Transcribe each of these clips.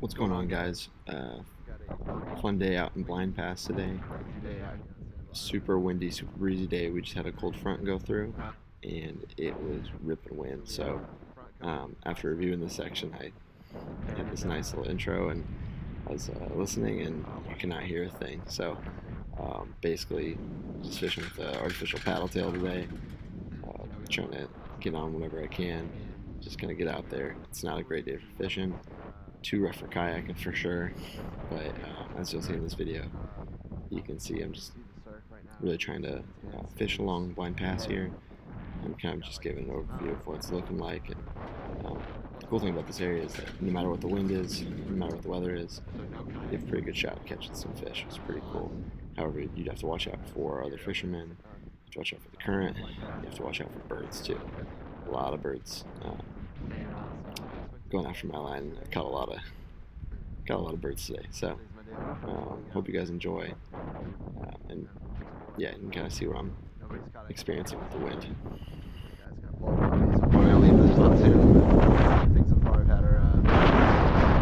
What's going on, guys? Fun day out in Blind Pass today. Super windy, super breezy day. We just had a cold front go through, and it was ripping wind. So after reviewing this section, I had this nice little intro, and I was listening, and you cannot hear a thing. So basically, just fishing with the artificial paddle tail today. Trying to get on whenever I can. Just gonna get out there. It's not a great day for fishing. Too rough for kayaking for sure, but as you'll see in this video, you can see I'm just really trying to fish along Blind Pass here. I'm kind of just giving an overview of what it's looking like, and the cool thing about this area is that no matter what the wind is, no matter what the weather is, you have a pretty good shot at catching some fish. It's pretty cool. However, you'd have to watch out for other fishermen, you have to watch out for the current, you have to watch out for birds too. A lot of birds going after my line. I caught a lot of birds today. So hope you guys enjoy, and yeah, you can kind of see what I'm experiencing with the wind. We're gonna leave this one soon. I think so far I've had her.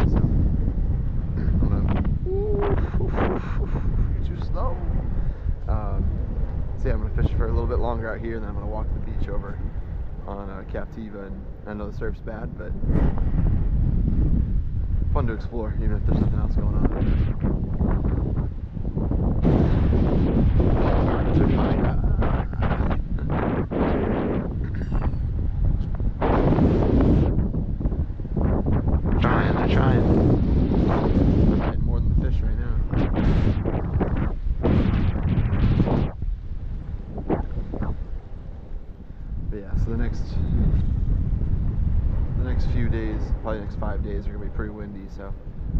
So too slow. So yeah, I'm gonna fish for a little bit longer out here, and then I'm gonna walk the beach over on Captiva. And I know the surf's bad, but fun to explore, even if there's nothing else going on. They're trying. I'm hitting more than the fish right now. But yeah, so the next few days, probably the next 5 days, are gonna be pretty windy, so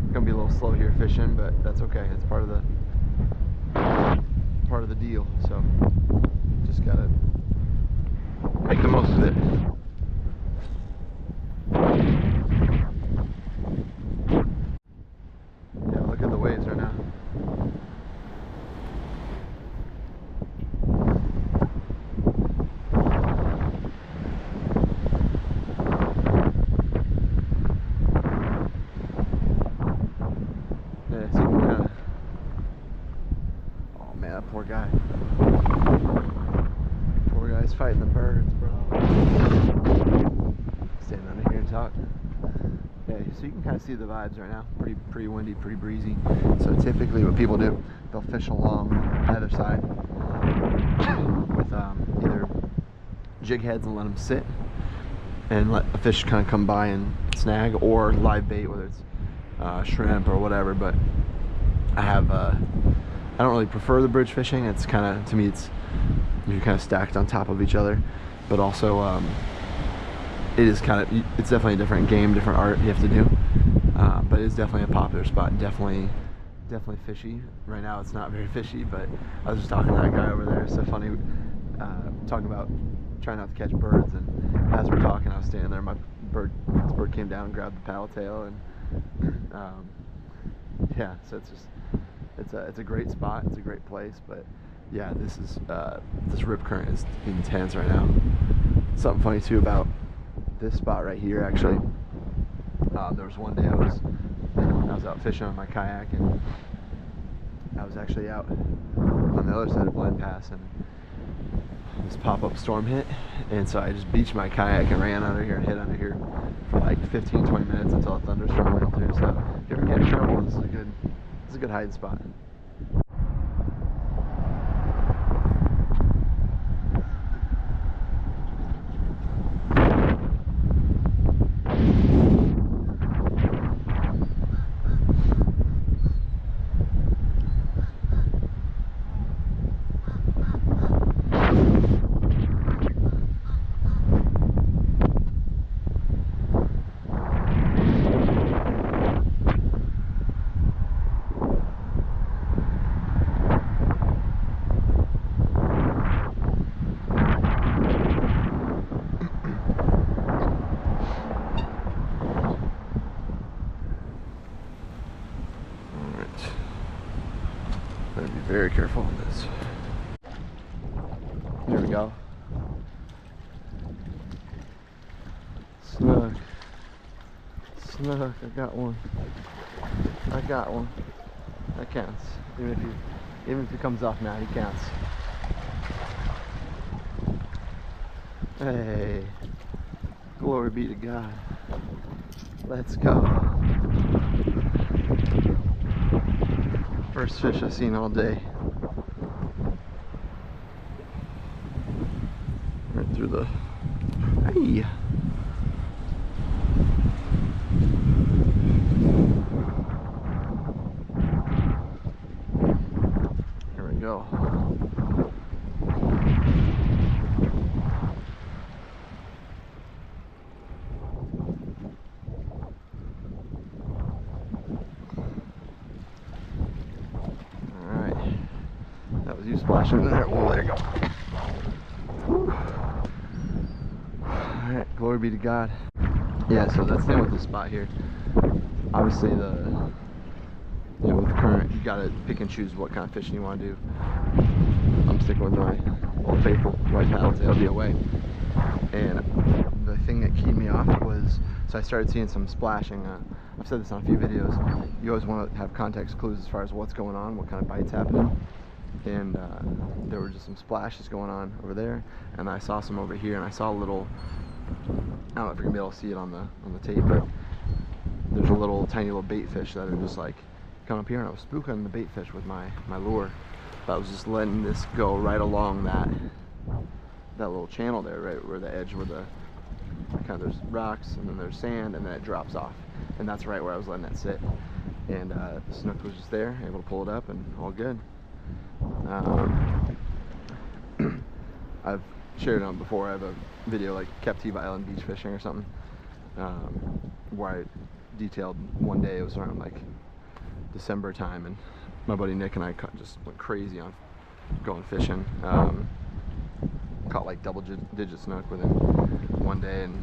it's gonna be a little slow here fishing, but that's okay. It's part of the deal. So just gotta make the most of it. Yeah, look at the waves right now. Oh man, that poor guy. Poor guy's fighting the birds, bro. Stand under here and talk. Yeah, so you can kind of see the vibes right now. Pretty windy, pretty breezy. So typically what people do, they'll fish along either side with either jig heads and let them sit and let a fish kind of come by and snag, or live bait, whether it's shrimp or whatever. But I don't really prefer the bridge fishing. It's kind of, to me, you're kind of stacked on top of each other, but also it's definitely a different game, different art you have to do. But it's definitely a popular spot. Definitely fishy. Right now it's not very fishy, but I was just talking to that guy over there. It's so funny, talking about trying not to catch birds, and as we're talking, I was standing there. This bird came down and grabbed the paddle tail, and yeah, so it's a great spot. It's a great place, but yeah, this rip current is intense right now. Something funny too about this spot right here, actually. There was one day I was out fishing on my kayak, and I was actually out on the other side of Blind Pass, and this pop-up storm hit, and so I just beached my kayak and ran under here and hid under here for like 15-20 minutes until a thunderstorm went through. So if you ever get in trouble, this is a good hiding spot. Better be very careful on this. There we go. Snook. Snook, I got one. I got one. That counts. Even if he comes off now, he counts. Hey, glory be to God. Let's go. First fish I've seen all day. Right through the. Hey. Here we go. Alright. That was you splashing in there. Oh, there you go. Whew. Alright, glory be to God. Yeah, so that's the thing with this spot here. Obviously, with the current, you gotta pick and choose what kind of fishing you want to do. I'm sticking with my old faithful white paddle tail DOA. And the thing that keyed me off was, so I started seeing some splashing. I've said this on a few videos. You always want to have context clues as far as what's going on, what kind of bite's happening. And there were just some splashes going on over there, and I saw some over here, and I saw a little. I don't know if you're gonna be able to see it on the tape, but there's a little tiny little bait fish that are just like coming up here, and I was spooking the bait fish with my lure. But I was just letting this go right along that little channel there, right where the edge, where the kind of there's rocks and then there's sand, and then it drops off, and that's right where I was letting it sit. And Snook was just there, able to pull it up, and all good. I've shared it on before. I have a video like Captiva Island beach fishing or something, where I detailed one day. It was around like December time, and my buddy Nick and I just went crazy on going fishing. Caught like double-digit snook within one day, and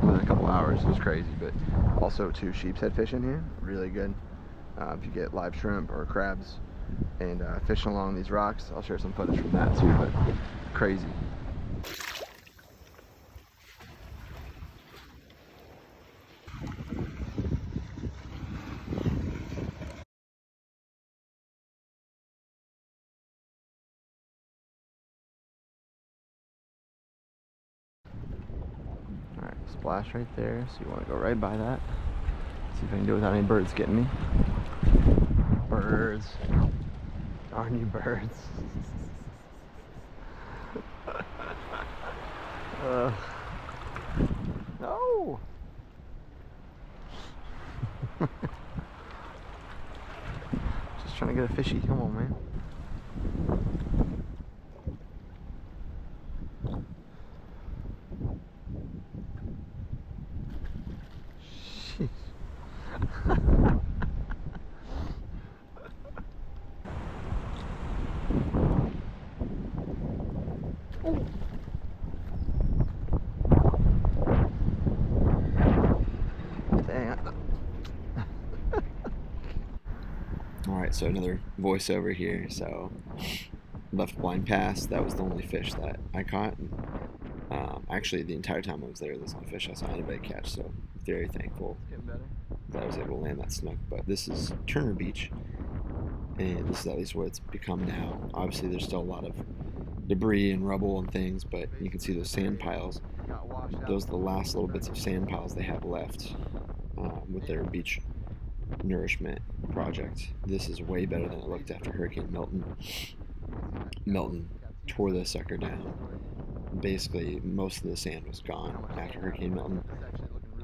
within a couple hours. It was crazy. But also too, sheep's head fishing here, really good. If you get live shrimp or crabs and fishing along these rocks, I'll share some footage from that too. But crazy. Alright, splash right there, so you want to go right by that. See if I can do it without any birds getting me. Birds. Darn you, birds. No! Just trying to get a fishy. Come on, man. Sheesh. Oh. Alright, so another voiceover here. So, left blind pass. That was the only fish that I caught. Actually, the entire time I was there, there's no fish I saw anybody catch, so very thankful that I was able to land that snook. But this is Turner Beach, and this is at least what it's become now. Obviously, there's still a lot of debris and rubble and things, but you can see those sand piles. Those are the last little bits of sand piles they have left with their beach nourishment project. This is way better than it looked after Hurricane Milton. Milton tore this sucker down. Basically, most of the sand was gone after Hurricane Milton,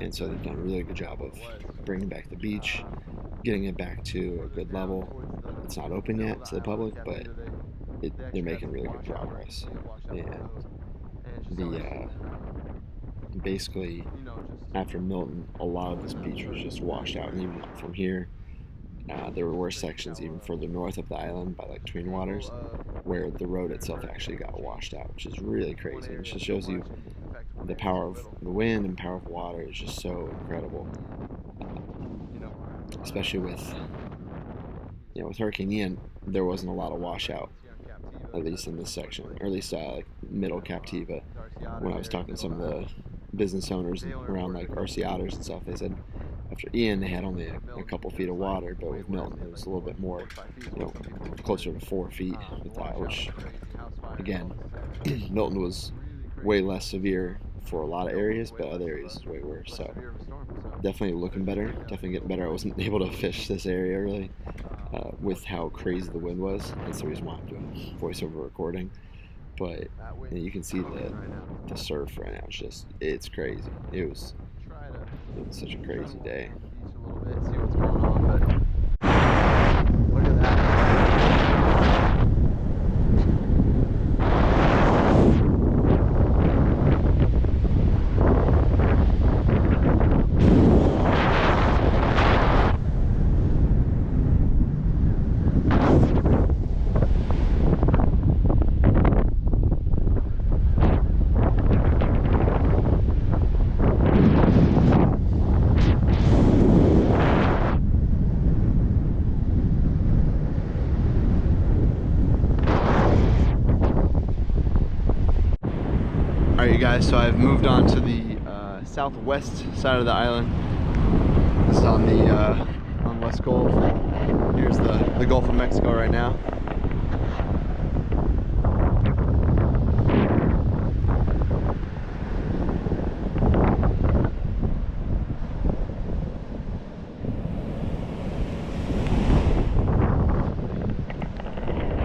and so they've done a really good job of bringing back the beach, getting it back to a good level. It's not open yet to the public, but they're making really good progress. And basically, after Milton, a lot of this beach was just washed out, and even from here, there were sections even further north of the island by like Twin Waters, where the road itself actually got washed out, which is really crazy. And it just shows you the power of the wind and power of water is just so incredible, especially with Hurricane Ian. There wasn't a lot of washout, at least in this section, or at least like middle Captiva. When I was talking to some of the business owners around like RC Otters and stuff, they said After Ian, they had only a couple feet of water, but with Milton, it was a little bit more, closer to 4 feet with that, which, again, Milton was way less severe for a lot of areas, but other areas is way worse. So definitely looking better, definitely getting better. I wasn't able to fish this area really with how crazy the wind was. That's the reason why I'm doing voiceover recording. But you can see the surf right now. It's crazy. It was such a crazy day. See what's going on, but look at that. Alright, you guys, so I've moved on to the southwest side of the island. This is on the on West Gulf. Here's the Gulf of Mexico right now.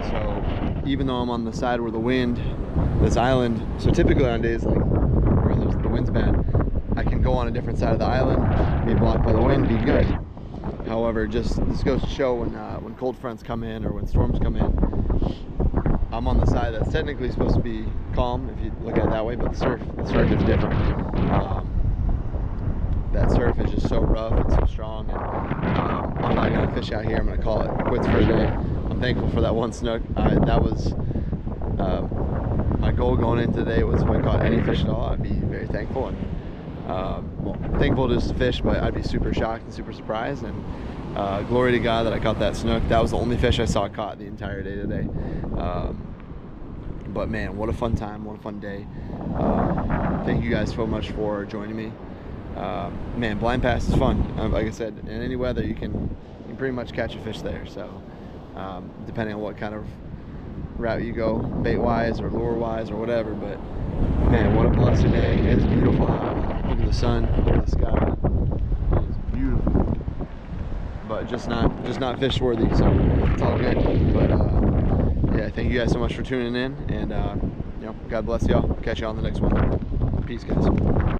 So even though I'm on the side where the wind, this island, so typically on days like where the wind's bad, I can go on a different side of the island, be blocked by the wind, be good. However, this goes to show when cold fronts come in or when storms come in, I'm on the side that's technically supposed to be calm if you look at it that way, but the surf is different. That surf is just so rough and so strong, and I'm not gonna fish out here. I'm gonna call it quits for a day. I'm thankful for that one snook. That was my goal going in today was if I caught any fish at all, I'd be very thankful, and well, thankful just to fish, but I'd be super shocked and super surprised, and glory to God that I caught that snook. That was the only fish I saw caught the entire day today. But man, what a fun time, what a fun day. Thank you guys so much for joining me. Man, blind pass is fun. Like I said, in any weather you can pretty much catch a fish there, so depending on what kind of route you go, bait wise or lure wise or whatever. But man, what a blessed day. It's beautiful out. Look at the sun, look at the sky. It is beautiful, but just not fish worthy, so it's all good. But yeah, thank you guys so much for tuning in, and God bless y'all. Catch you on the next one. Peace, guys.